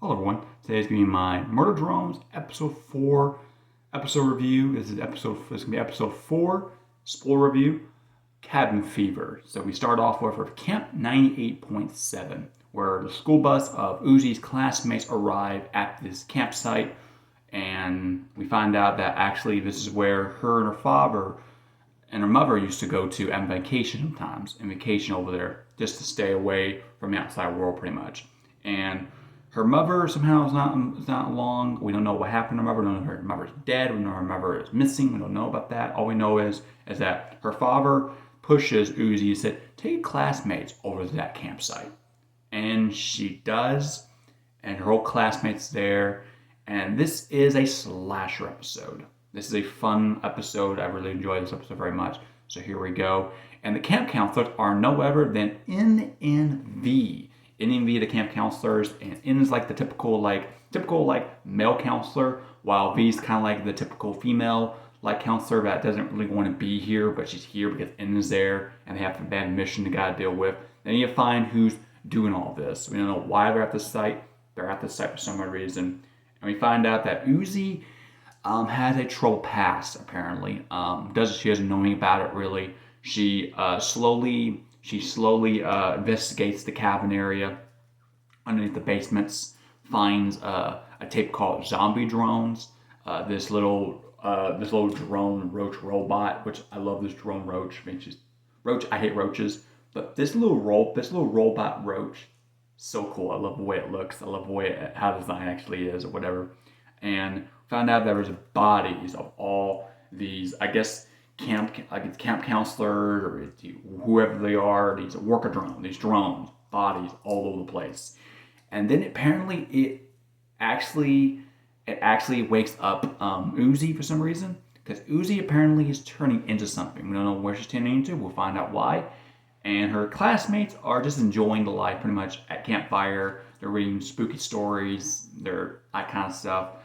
Hello everyone. Today's gonna be my Murder Drones episode 4 episode review. This is gonna be episode 4 spoiler review. Cabin Fever. So we start off with Camp 98.7, where the school bus of Uzi's classmates arrive at this campsite, and we find out that actually this is where her and her father and her mother used to go to on vacation sometimes, and vacation over there just to stay away from the outside world, pretty much. And her mother somehow is not along. We don't know what happened to her mother. We don't know if her mother's dead. We know her mother is missing. We don't know about that. All we know is that her father pushes Uzi and said, "Take classmates over to that campsite," and she does, and her whole classmates there. And this is a slasher episode. This is a fun episode. I really enjoyed this episode very much. So here we go. And the camp counselors are no other than NNV. NNV, the camp counselors, and N is like the typical male counselor, while V is kind of like the typical female counselor that doesn't really want to be here, but she's here because N is there, and they have a bad mission they gotta deal with. Then you find who's doing all this. We don't know why they're at the site. They're at the site for some reason, and we find out that Uzi has a troubled past. Apparently, she doesn't know anything about it really. She slowly investigates the cabin area underneath the basements, finds a tape called Zombie Drones. This little drone roach robot, which I love this drone roach. I mean, roach. I hate roaches, but this little robot roach, so cool. I love the way it looks. I love the way how the design actually is, or whatever. And found out there was bodies of all these, I guess, camp counselors or whoever they are. These worker drones, these drones, bodies all over the place. And then apparently it actually wakes up Uzi for some reason, because Uzi apparently is turning into something. We don't know where she's turning into. We'll find out why. And her classmates are just enjoying the life pretty much at campfire. They're reading spooky stories, that kind of stuff.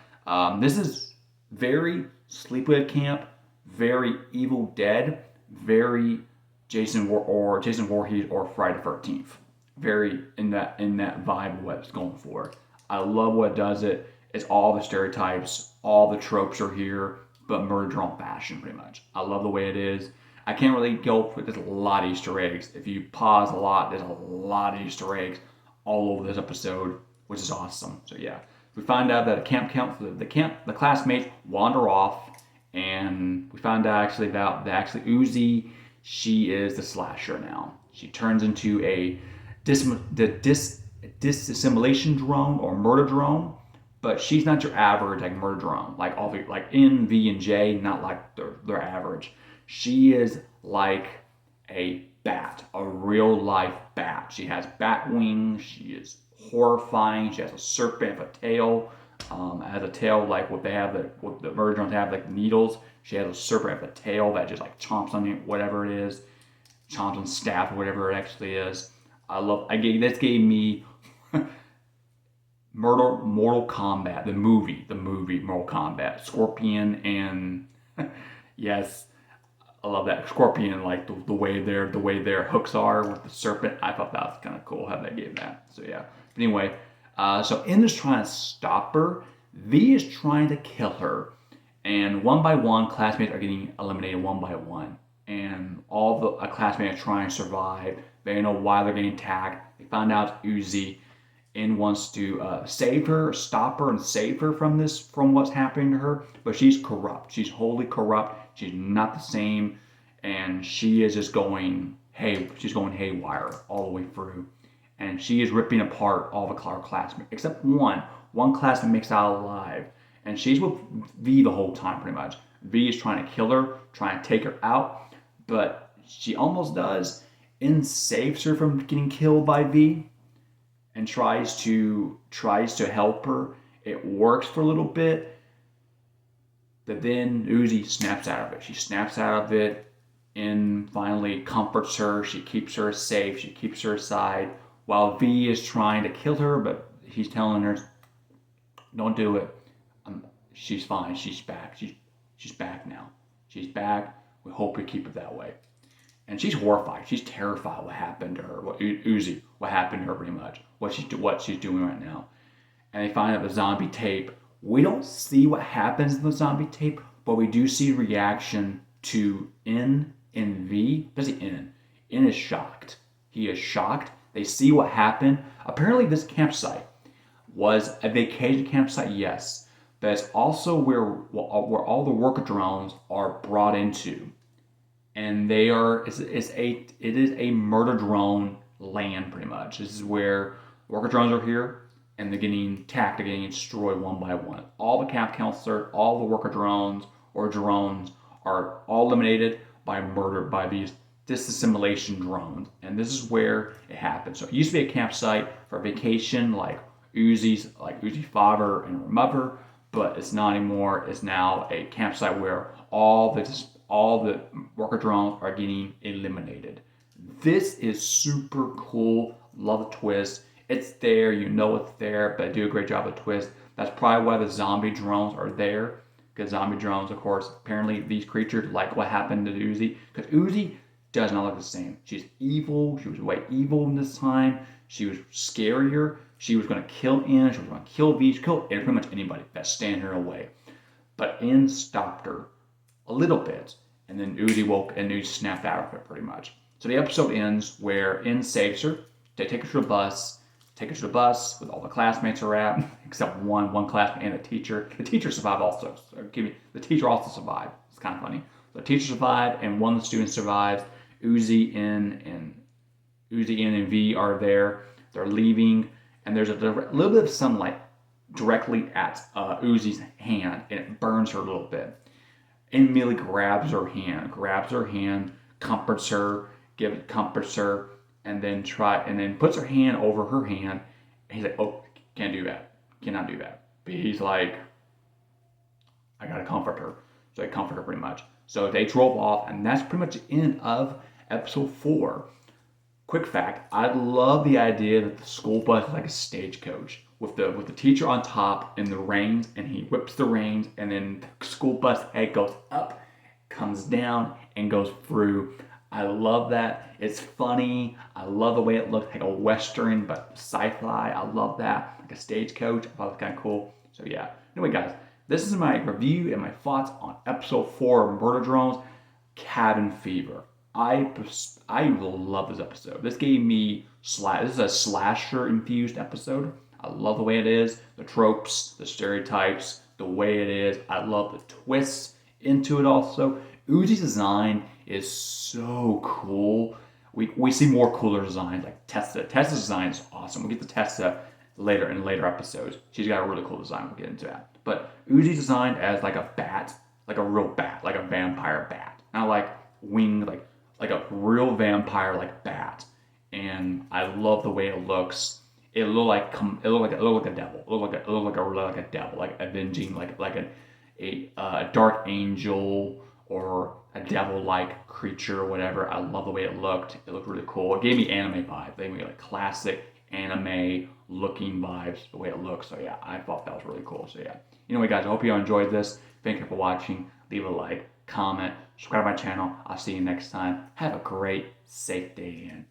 This is very Sleepaway Camp, very Evil Dead, very Jason Voorhees or Friday the 13th. Very in that vibe of what it's going for. I love what it does. It's all the stereotypes, all the tropes are here, but murder drone fashion pretty much. I love the way it is. I can't really go for. There's a lot of Easter eggs. If you pause a lot, there's a lot of Easter eggs all over this episode, which is awesome. So yeah, we find out that the classmates wander off, and we find out that Uzi, she is the slasher now. She turns into a disassimilation drone or murder drone, but she's not your average murder drone like all the N, V, and J, not like they're average. She is like a bat, a real life bat. She has bat wings. She is horrifying. She has a serpent with a tail. Has a tail like what the murder drones have, like needles. She has a serpent with a tail that just chomps on it, whatever it is, chomps on staff, whatever it actually is. This gave me Mortal Kombat, the movie Mortal Kombat, Scorpion, and yes, I love that Scorpion, like the way their hooks are with the serpent. I thought that was kind of cool how they gave that. So yeah. But anyway, so N is trying to stop her. V is trying to kill her, and one by one, classmates are getting eliminated one by one, and all the classmates are trying to survive. They don't know why they're getting attacked. They find out it's Uzi. N wants to save her, stop her, and save her from what's happening to her. But she's corrupt. She's wholly corrupt. She's not the same, and she is just going she's going haywire all the way through, and she is ripping apart all the classmates except one. One classmate makes it out alive, and she's with V the whole time pretty much. V is trying to kill her, trying to take her out, but she almost does. N saves her from getting killed by V and tries to help her. It works for a little bit, but then Uzi snaps out of it. She snaps out of it and finally comforts her. She keeps her safe. She keeps her aside while V is trying to kill her, but he's telling her, "Don't do it. She's fine. She's back. She's back now. She's back. We hope we keep it that way." And she's horrified. She's terrified what happened to her. What happened to her pretty much. What she's doing right now. and they find out the zombie tape. We don't see what happens in the zombie tape, but we do see reaction to N and V. Especially N. N is shocked. He is shocked. They see what happened. Apparently, this campsite was a vacation campsite, yes, but it's also where all the worker drones are brought into, and they are it is a murder drone land pretty much. This is where worker drones are here, and they're getting attacked, they're getting destroyed one by one. All the camp counselors, all the worker drones or drones are all eliminated by these disassimilation drones, and this is where it happens. So it used to be a campsite for vacation, like Uzi Father and Mother, but it's not anymore. It's now a campsite where all the worker drones are getting eliminated. This is super cool. Love the twist. It's there, you know it's there, but I do a great job of twist. That's probably why the zombie drones are there. Because zombie drones, of course, apparently these creatures like what happened to Uzi. Because Uzi does not look the same. She's evil. She was way evil in this time. She was scarier. She was going to kill N. She was going to kill V. She killed pretty much anybody that's standing her away. But N stopped her a little bit. And then Uzi woke and Uzi snapped out of it pretty much. So the episode ends where N saves her. They take her to the bus. With all the classmates are at, except one classmate and a teacher. The teacher survived also. The teacher also survived. It's kind of funny. The teacher survived, and one of the students survives. Uzi, N, and V are there. They're leaving, and there's a little bit of sunlight directly at Uzi's hand, and it burns her a little bit. And immediately grabs her hand, comforts her, and then puts her hand over her hand. And he's like, "Oh, can't do that. Cannot do that." But he's like, "I gotta comfort her." So I comfort her pretty much. So they drove off, and that's pretty much the end of episode 4. Quick fact: I love the idea that the school bus is like a stagecoach with the teacher on top and the reins, and he whips the reins, and then the school bus head goes up, comes down, and goes through. I love that. It's funny. I love the way it looks like a Western, but sci-fi. I love that. Like a stagecoach. I thought it was kind of cool. So yeah. Anyway, guys, this is my review and my thoughts on episode 4 of Murder Drones, Cabin Fever. I love this episode. This gave me this is a slasher infused episode. I love the way it is, the tropes, the stereotypes, the way it is. I love the twists into it also. Uzi's design is so cool. We see more cooler designs like Tessa. Tessa's design is awesome. We'll get to Tessa later in later episodes. She's got a really cool design. We'll get into that. But Uzi's designed as like a bat, like a real bat, like a vampire bat. Not like winged, like a real vampire like bat. And I love the way it looks. It looked like a devil. It looked like a devil, like avenging, like a dark angel or a devil-like creature or whatever. I love the way it looked. It looked really cool. It gave me anime vibes. It gave me like classic anime looking vibes, the way it looks. So yeah, I thought that was really cool. So yeah. Anyway, guys, I hope you all enjoyed this. Thank you for watching. Leave a like, comment, subscribe to my channel. I'll see you next time. Have a great, safe day, and